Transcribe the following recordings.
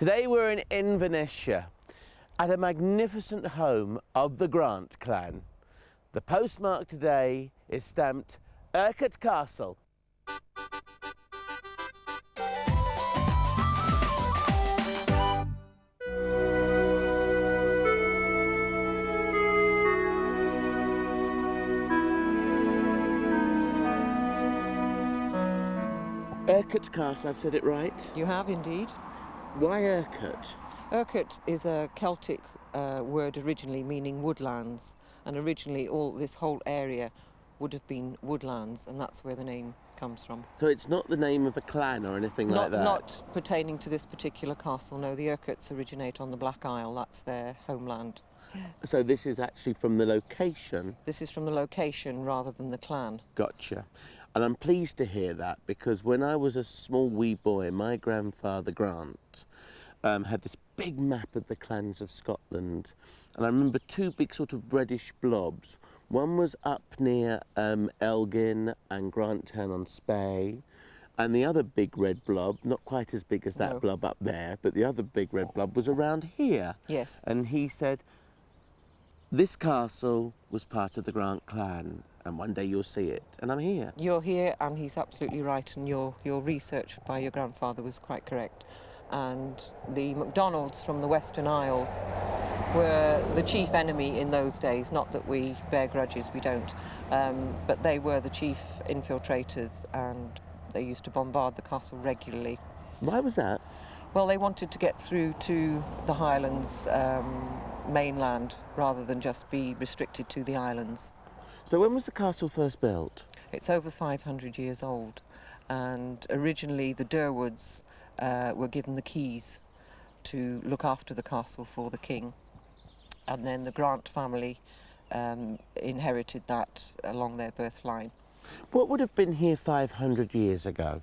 Today we're in Inverness-shire at a magnificent home of the Grant clan. The postmark today is stamped Urquhart Castle. Urquhart Castle, I've said it right? You have indeed. Why Urquhart? Urquhart is a Celtic word originally meaning woodlands, and originally this whole area would have been woodlands, and that's where the name comes from. So it's not the name of a clan or anything like that? Not pertaining to this particular castle, no. The Urquharts originate on the Black Isle, that's their homeland. So this is actually from the location? This is from the location rather than the clan. Gotcha. And I'm pleased to hear that, because when I was a small wee boy, my grandfather Grant had this big map of the clans of Scotland, and I remember two big sort of reddish blobs. One was up near Elgin and Grantown on Spey, and the other big red blob, not quite as big as that blob up there, but the other big red blob was around here. Yes. And he said, this castle was part of the Grant clan, and one day you'll see it, and I'm here. You're here, and he's absolutely right, and your research by your grandfather was quite correct. And the MacDonalds from the Western Isles were the chief enemy in those days. Not that we bear grudges, we don't, but they were the chief infiltrators, and they used to bombard the castle regularly. Why was that? Well, they wanted to get through to the Highlands mainland rather than just be restricted to the islands. So when was the castle first built? It's over 500 years old, and originally the Durwoods were given the keys to look after the castle for the king, and then the Grant family inherited that along their birth line. What would have been here 500 years ago?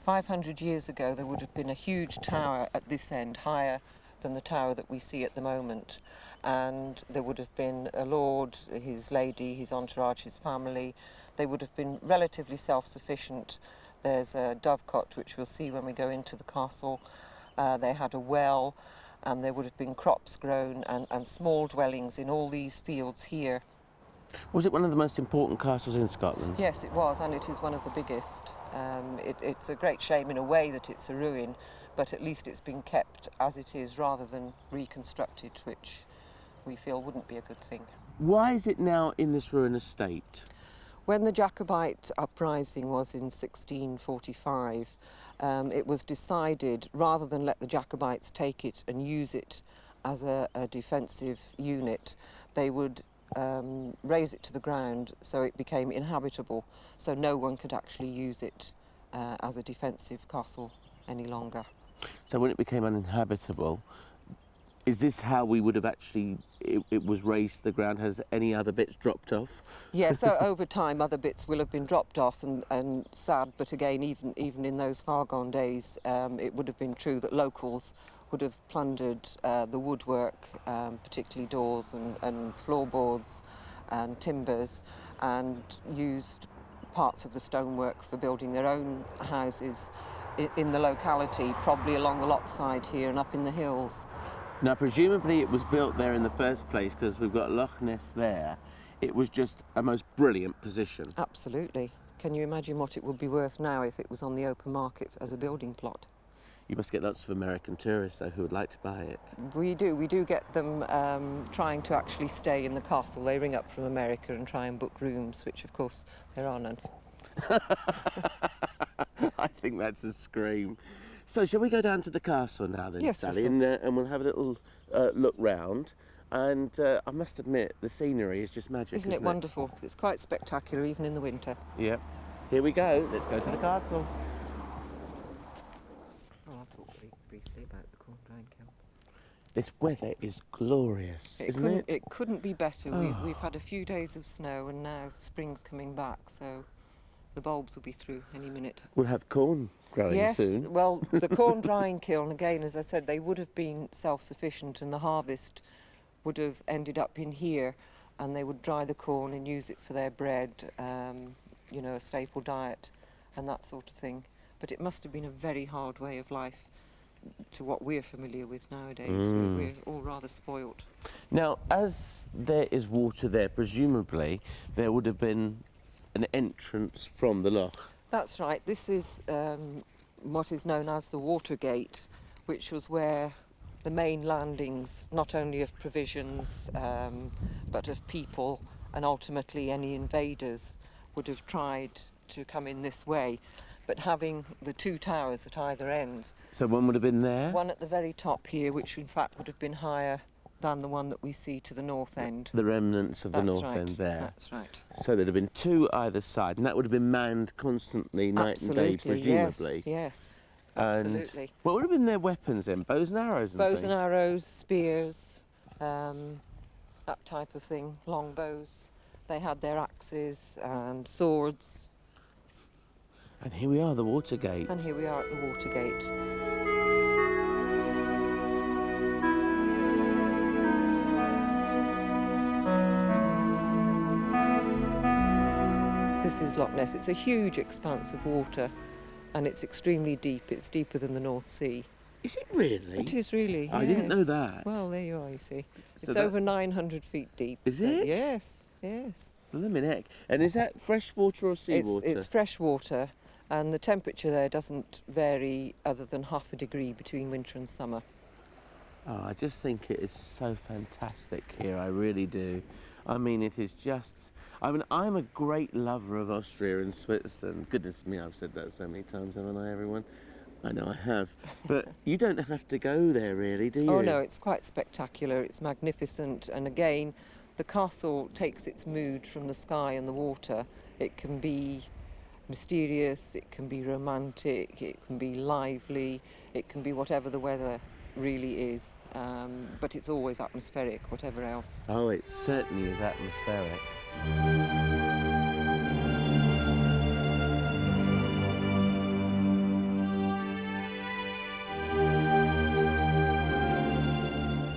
500 years ago there would have been a huge tower at this end, higher than the tower that we see at the moment, and there would have been a lord, his lady, his entourage, his family. They would have been relatively self-sufficient. There's a dovecot, which we'll see when we go into the castle. They had a well, and there would have been crops grown and small dwellings in all these fields here. Was it one of the most important castles in Scotland? Yes, it was, and it is one of the biggest. It's a great shame in a way that it's a ruin, but at least it's been kept as it is rather than reconstructed, which we feel wouldn't be a good thing. Why is it now in this ruinous state? When the Jacobite uprising was in 1645, it was decided, rather than let the Jacobites take it and use it as a defensive unit, they would raze it to the ground so it became inhabitable, so no one could actually use it as a defensive castle any longer. So when it became uninhabitable, is this how we would have actually, it was razed to the ground? Has any other bits dropped off? Yes, so over time other bits will have been dropped off, and sad, but again, even in those far gone days, it would have been true that locals would have plundered the woodwork, particularly doors and floorboards and timbers, and used parts of the stonework for building their own houses in the locality, probably along the loch side here and up in the hills. Now, presumably it was built there in the first place because we've got Loch Ness there. It was just a most brilliant position. Absolutely. Can you imagine what it would be worth now if it was on the open market as a building plot? You must get lots of American tourists, though, who would like to buy it. We do get them trying to actually stay in the castle. They ring up from America and try and book rooms, which, of course, there are none. I think that's a scream. So, shall we go down to the castle now then, yes, Sally, and we'll have a little look round. And I must admit, the scenery is just magic, isn't it wonderful? It's quite spectacular, even in the winter. Yeah. Here we go. Let's go to the castle. I'll talk briefly about the corn drying kiln. This weather is glorious, isn't it? It couldn't be better. Oh. We've had a few days of snow, and now spring's coming back, so the bulbs will be through any minute. We'll have corn growing soon. Yes, well, the corn drying kiln, again, as I said, they would have been self-sufficient, and the harvest would have ended up in here, and they would dry the corn and use it for their bread, you know, a staple diet and that sort of thing. But it must have been a very hard way of life to what we're familiar with nowadays. We're all rather spoilt. Now, as there is water there, presumably there would have been an entrance from the loch. That's right. This is what is known as the Watergate, which was where the main landings, not only of provisions, but of people, and ultimately any invaders would have tried to come in this way. But having the two towers at either ends. So one would have been there? One at the very top here, which in fact would have been higher than the one that we see to the north end. The remnants of the north right. end there. That's right. So there'd have been two either side, and that would have been manned constantly, night and day, presumably. Yes, And absolutely. what would have been their weapons then? Bows and arrows and Bows things? and arrows, spears, that type of thing, longbows. They had their axes and swords. And here we are, the Watergate. And here we are at the Watergate. This is Loch Ness. It's a huge expanse of water and it's extremely deep. It's deeper than the North Sea. Is it really? It is really, I didn't know yes. that. Well, there you are, you see. So It's that- over 900 feet deep. Is so- it? Yes, yes. Blimmin' heck. And is that fresh water or seawater? It's fresh water and the temperature there doesn't vary other than half a degree between winter and summer. Oh, I just think it is so fantastic here, I really do. I mean, it is just... I mean, I'm a great lover of Austria and Switzerland. Goodness me, I've said that so many times, haven't I, everyone? I know I have. But you don't have to go there, really, do you? Oh no, it's quite spectacular, it's magnificent, and again, the castle takes its mood from the sky and the water. It can be mysterious, it can be romantic, it can be lively, it can be whatever the weather really is, but it's always atmospheric, whatever else. Oh, it certainly is atmospheric.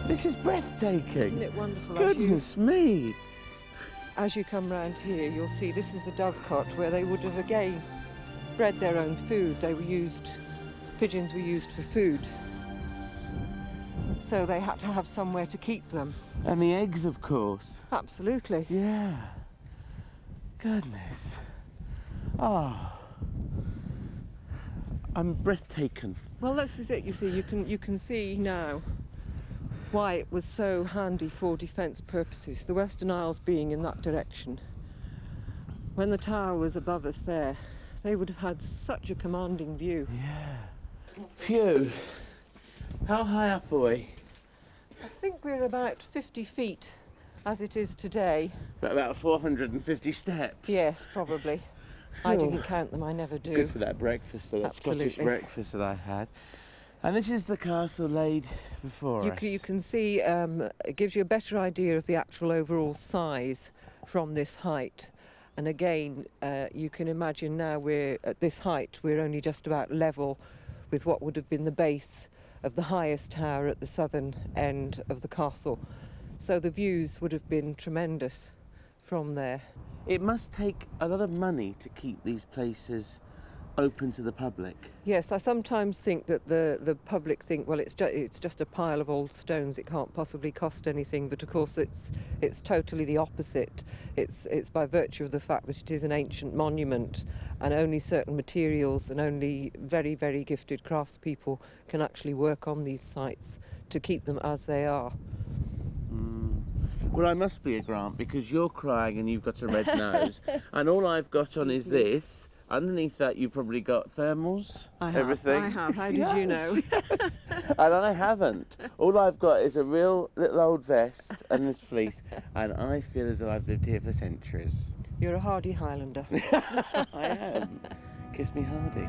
This is breathtaking. Isn't it wonderful? Goodness me. As you come round here, you'll see this is the dovecot where they would have again bred their own food. Pigeons were used for food. So they had to have somewhere to keep them. And the eggs, of course. Absolutely. Yeah. Goodness. Oh. I'm breathtaking. Well, this is it, you see. You can see now why it was so handy for defence purposes, the Western Isles being in that direction. When the tower was above us there, they would have had such a commanding view. Yeah. Phew. How high up are we? I think we're about 50 feet as it is today. About 450 steps. Yes, probably. I Phew. didn't count them, I never do. Good for that breakfast, that Scottish Absolutely. breakfast that I had. And this is the castle laid before us. You can see it gives you a better idea of the actual overall size from this height. And again, you can imagine now we're at this height, we're only just about level with what would have been the base of the highest tower at the southern end of the castle. So the views would have been tremendous from there. It must take a lot of money to keep these places open to the public. Yes, I sometimes think that the public think, well, it's just a pile of old stones. It can't possibly cost anything. But of course, it's totally the opposite. It's by virtue of the fact that it is an ancient monument, and only certain materials and only very, very gifted craftspeople can actually work on these sites to keep them as they are. Well, I must be a Grant because you're crying and you've got a red nose, and all I've got on is this. Underneath that, you probably got thermals, everything. I have. How did you know? Yes. And I haven't. All I've got is a real little old vest and this fleece, and I feel as though I've lived here for centuries. You're a hardy Highlander. I am. Kiss me hardy.